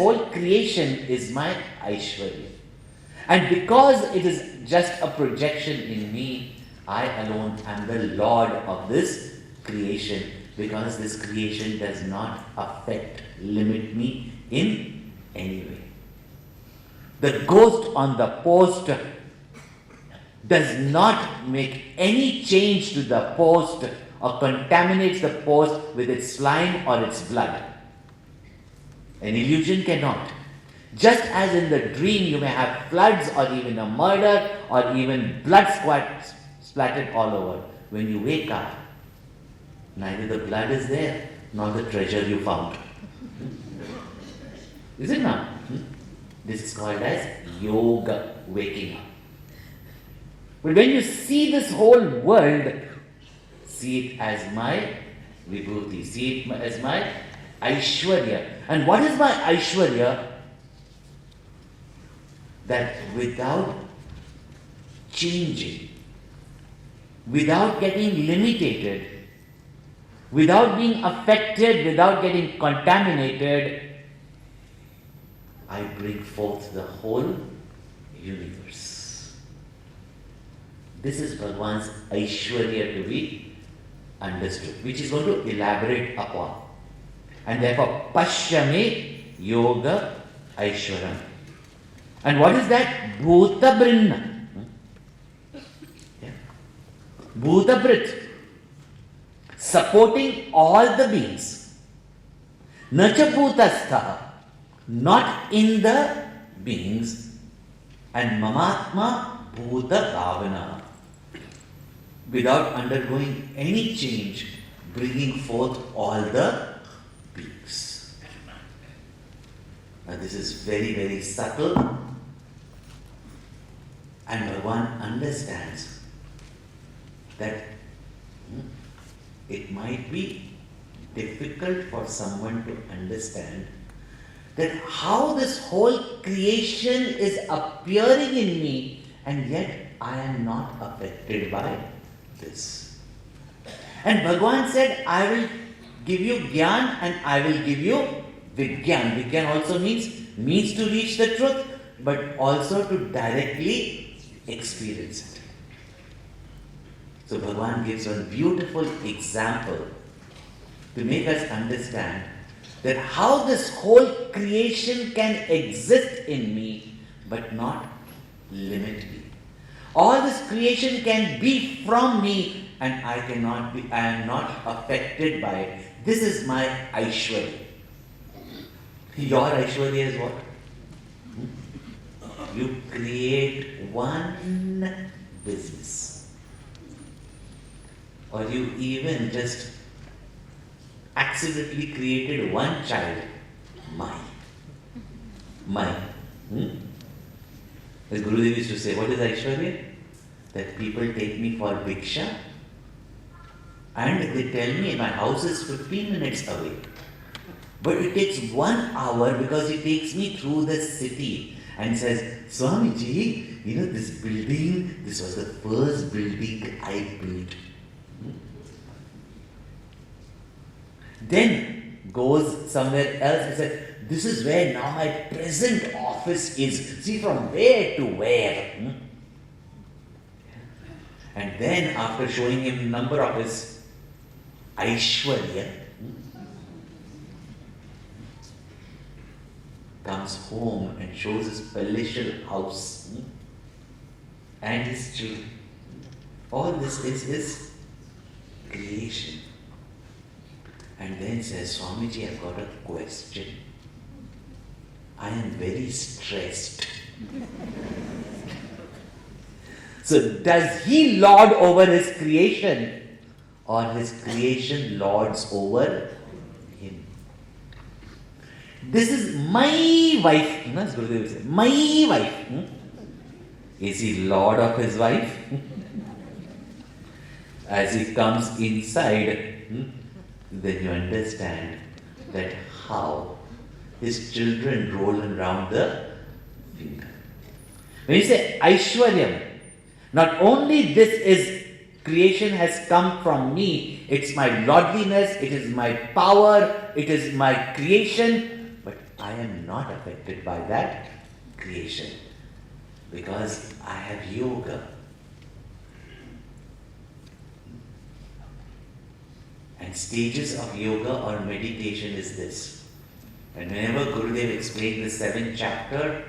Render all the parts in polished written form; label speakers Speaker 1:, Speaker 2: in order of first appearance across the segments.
Speaker 1: whole creation is my Aishwarya. And because it is just a projection in me, I alone am the Lord of this creation, because this creation does not affect, limit me in any way. The ghost on the post does not make any change to the post or contaminates the post with its slime or its blood. An illusion cannot. Just as in the dream you may have floods or even a murder or even blood splattered all over, when you wake up, neither the blood is there nor the treasure you found. Is it not? This is called as yoga, waking up. But when you see this whole world, see it as my vibhuti, see it as my Aishwarya. And what is my Aishwarya? That without changing, without getting limited, without being affected, without getting contaminated, I bring forth the whole universe. This is Bhagavan's Aishwarya to be understood, which is going to elaborate upon. And therefore, Pashyame Yoga Aishwaram. And what is that? Bhuta Brinna. Bhuta Brit. Supporting all the beings. Nacha Bhutastha. Not in the beings. And Mamatma Bhuta Bhavana. Without undergoing any change, bringing forth all the beings. Now this is very, very subtle. And one understands that it might be difficult for someone to understand that how this whole creation is appearing in me and yet I am not affected by this. And Bhagavan said, I will give you Gyan and I will give you Vigyan. Vigyan also means to reach the truth, but also to directly experience it. So Bhagavan gives one beautiful example to make us understand that how this whole creation can exist in me but not limit me. All this creation can be from me and I am not affected by it. This is my Aishwarya. Your Aishwarya is what? You create one business. Or you even just accidentally created one child. Mine. As Gurudev used to say, what is Aishwarya? That people take me for Bhiksha and they tell me my house is 15 minutes away. But it takes 1 hour because he takes me through the city and says, Swamiji, this building, this was the first building I built. Then goes somewhere else and says, this is where now my present office is. See, from where to where. And then after showing him number of his Aishwarya, comes home and shows his palatial house and his children. All this is his creation. And then says, Swamiji, I've got a question. I am very stressed. So does he lord over his creation or his creation lords over him? This is my wife. As Gurudev said, my wife. Is he lord of his wife? As he comes inside, then you understand that how his children roll around the finger. When you say Aishwaryam, not only this is creation has come from me, it's my lordliness, it is my power, it is my creation, but I am not affected by that creation because I have yoga. And stages of yoga or meditation is this. And whenever Gurudev explained the 7th chapter,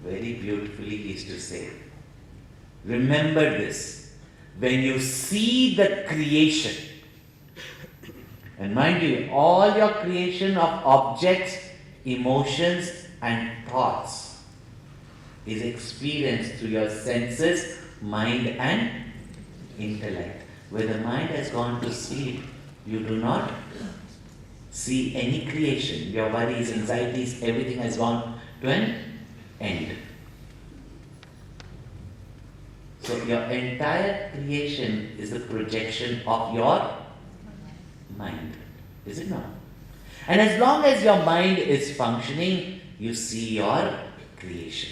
Speaker 1: very beautifully he used to say, remember this, when you see the creation, and mind you, all your creation of objects, emotions and thoughts is experienced through your senses, mind and intellect. Where the mind has gone to sleep, you do not see any creation. Your worries, anxieties, everything has gone to an end. So your entire creation is the projection of your mind. Is it not? And as long as your mind is functioning, you see your creation.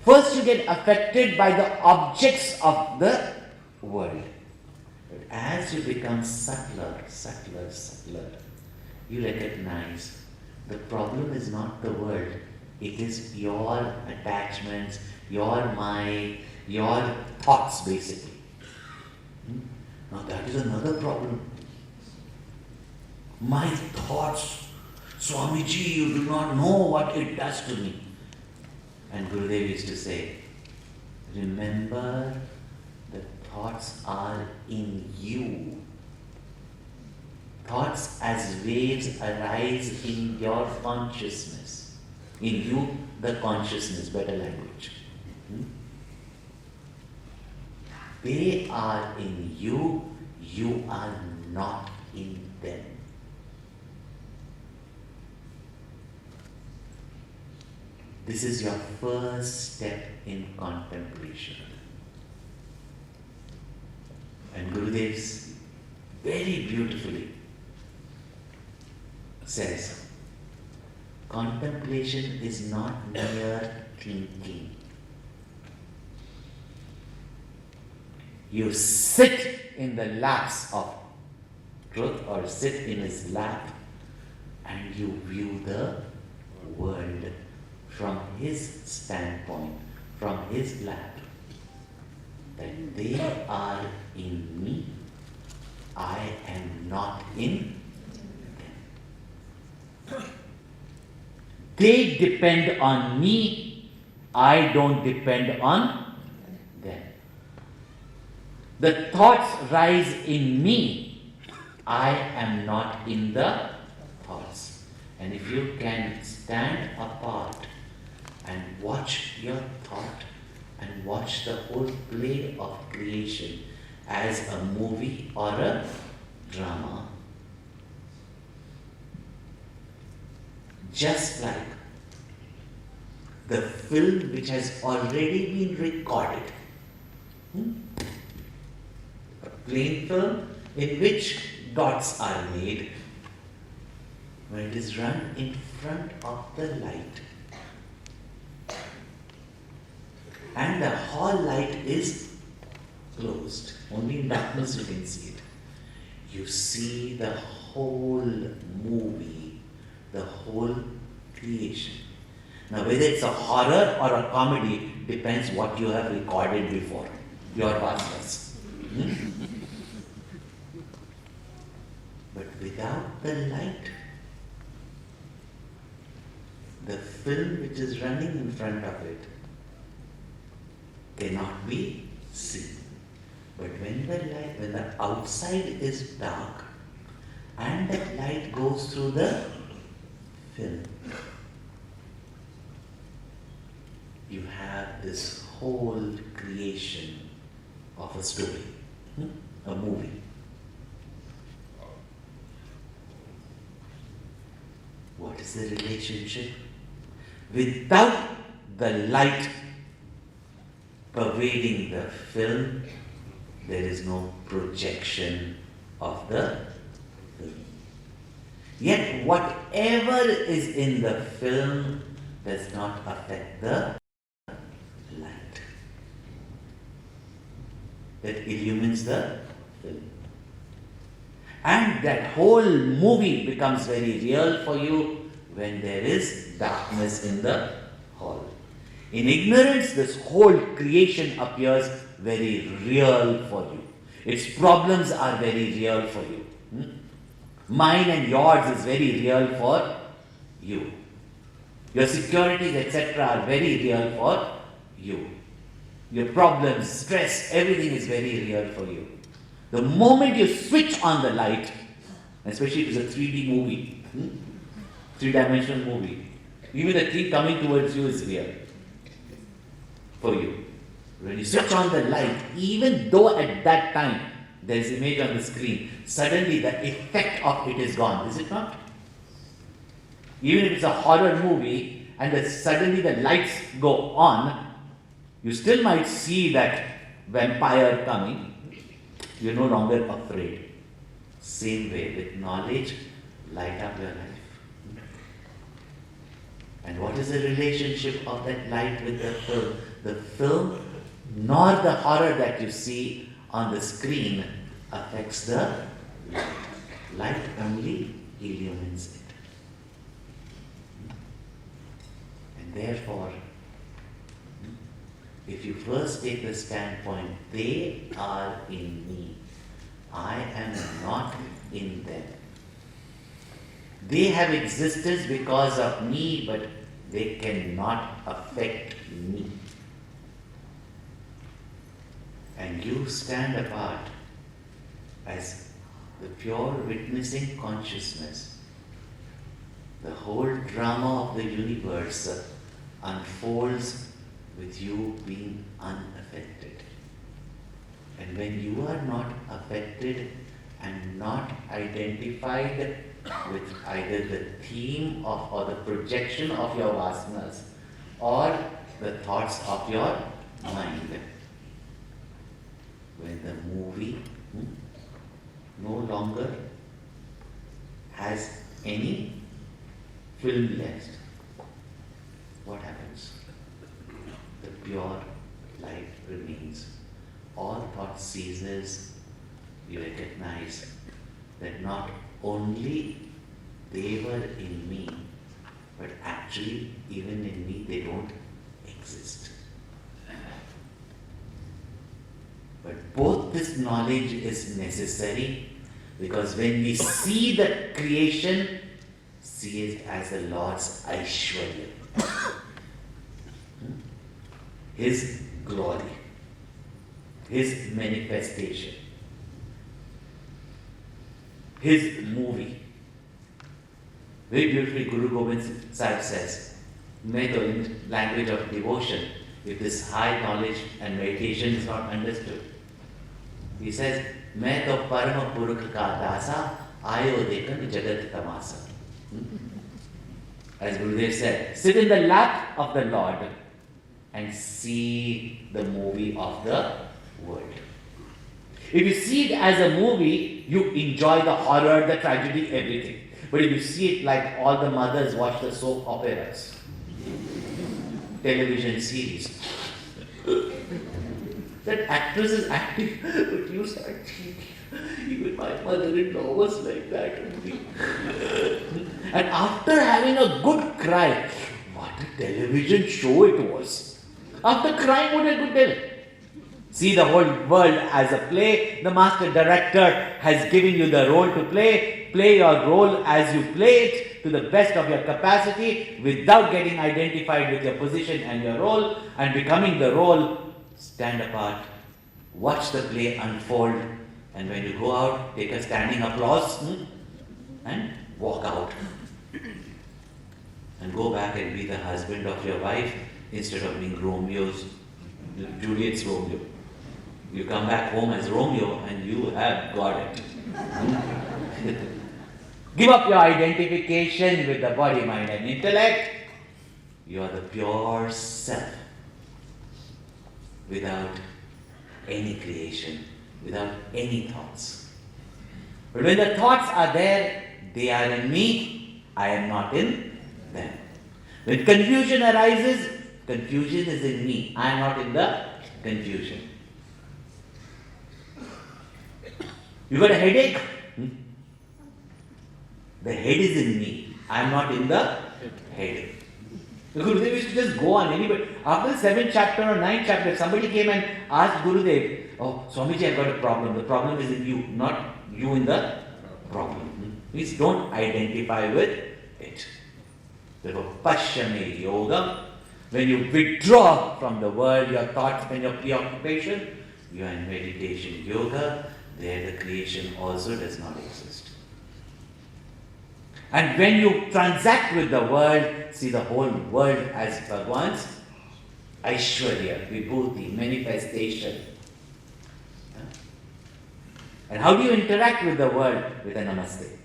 Speaker 1: First you get affected by the objects of the world. But as you become subtler, you recognize the problem is not the world, it is your attachments, your mind, your thoughts basically. Now that is another problem. My thoughts, Swamiji, you do not know what it does to me. And Gurudev used to say, remember the thoughts are in you. Thoughts as waves arise in your consciousness. In you, the consciousness, better language. They are in you, you are not in them. This is your first step in contemplation. And Gurudev very beautifully says, contemplation is not mere thinking. You sit in the laps of truth or sit in his lap and you view the world from his standpoint, from his lap, that they are in me, I am not in them. They depend on me, I don't depend on them. The thoughts rise in me, I am not in the thoughts. And if you can stand apart and watch your thought and watch the whole play of creation as a movie or a drama, just like the film which has already been recorded, a plain film in which dots are made, when it is run in front of the light, and the hall light is closed, only in darkness you can see it. You see the whole movie, the whole creation. Now whether it's a horror or a comedy depends what you have recorded before, your pastors. But without the light, the film which is running in front of it cannot be seen. But when the outside is dark and that light goes through the film, you have this whole creation of a story, a movie. What is the relationship? Without the light pervading the film, there is no projection of the film. Yet whatever is in the film does not affect the light that illumines the film. And that whole movie becomes very real for you when there is darkness in the hall. In ignorance, this whole creation appears very real for you. Its problems are very real for you. Mine and yours is very real for you. Your securities, etc., are very real for you. Your problems, stress, everything is very real for you. The moment you switch on the light, especially if it's a 3D movie, three-dimensional movie, even the thing coming towards you is real for you. When you switch on the light, even though at that time there is image on the screen, suddenly the effect of it is gone, is it not? Even if it's a horror movie and suddenly the lights go on, you still might see that vampire coming. You're no longer afraid. Same way, with knowledge, light up your life. And what is the relationship of that light with the film? The film, nor the horror that you see on the screen, affects the light. Light only illumines it. And therefore, if you first take the standpoint, they are in me, I am not in them. They have existence because of me, but they cannot affect me. And you stand apart as the pure witnessing consciousness. The whole drama of the universe unfolds with you being unaffected. And when you are not affected and not identified with either the theme of or the projection of your vasanas or the thoughts of your mind, when the movie no longer has any film left, what happens? The pure light remains. All thought ceases. You recognize that not only they were in me, but actually even in me they don't exist. But both this knowledge is necessary, because when we see the creation, see it as the Lord's Aishwarya, His glory, His manifestation, His movie. Very beautifully Guru Gobind Sahib says, in language of devotion, if this high knowledge and meditation is not understood, he says, मैं तो परम पुरुष का दासा आयो देखन जगत तमासा. As Gurudev said, sit in the lap of the Lord and see the movie of the world. If you see it as a movie, you enjoy the horror, the tragedy, everything. But if you see it like all the mothers watch the soap operas, television series, that actress is acting, but you start thinking, even my mother-in-law was like that only. And after having a good cry, what a television show it was. After crying, what a good day. See the whole world as a play. The master director has given you the role to play. Play your role as you play it to the best of your capacity without getting identified with your position and your role and becoming the role. Stand apart, watch the play unfold, and when you go out, take a standing applause and walk out. And go back and be the husband of your wife instead of being Juliet's Romeo. You come back home as Romeo and you have got it. Give up your identification with the body, mind and intellect. You are the pure self, without any creation, without any thoughts. But when the thoughts are there, they are in me, I am not in them. When confusion arises, confusion is in me, I am not in the confusion. You got a headache? The head is in me, I am not in the head. The Gurudev used to just go on anybody. After the 7th chapter or 9th chapter, if somebody came and asked Gurudev, oh, Swamiji, I've got a problem. The problem is in you, not you in the problem. Please don't identify with it. Therefore, Pashyame Yoga. When you withdraw from the world, your thoughts and your preoccupation, you are in meditation yoga. There the creation also does not exist. And when you transact with the world, see the whole world as Bhagwan's Aishwarya, Vibhuti, manifestation. And how do you interact with the world? With a Namaste.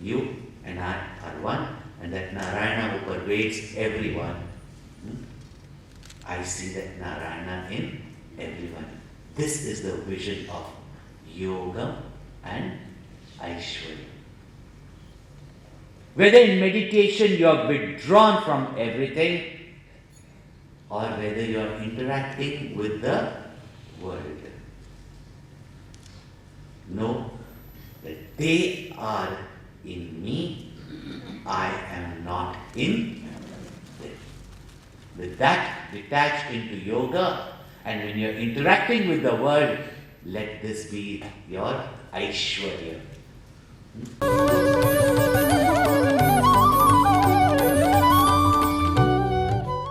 Speaker 1: You and I are one, and that Narayana who pervades everyone. I see that Narayana in everyone. This is the vision of yoga and Aishwarya. Whether in meditation you are withdrawn from everything, or whether you are interacting with the world. Know that they are in me, I am not in them. With that, detach into yoga, and when you are interacting with the world, let this be your Aishwarya.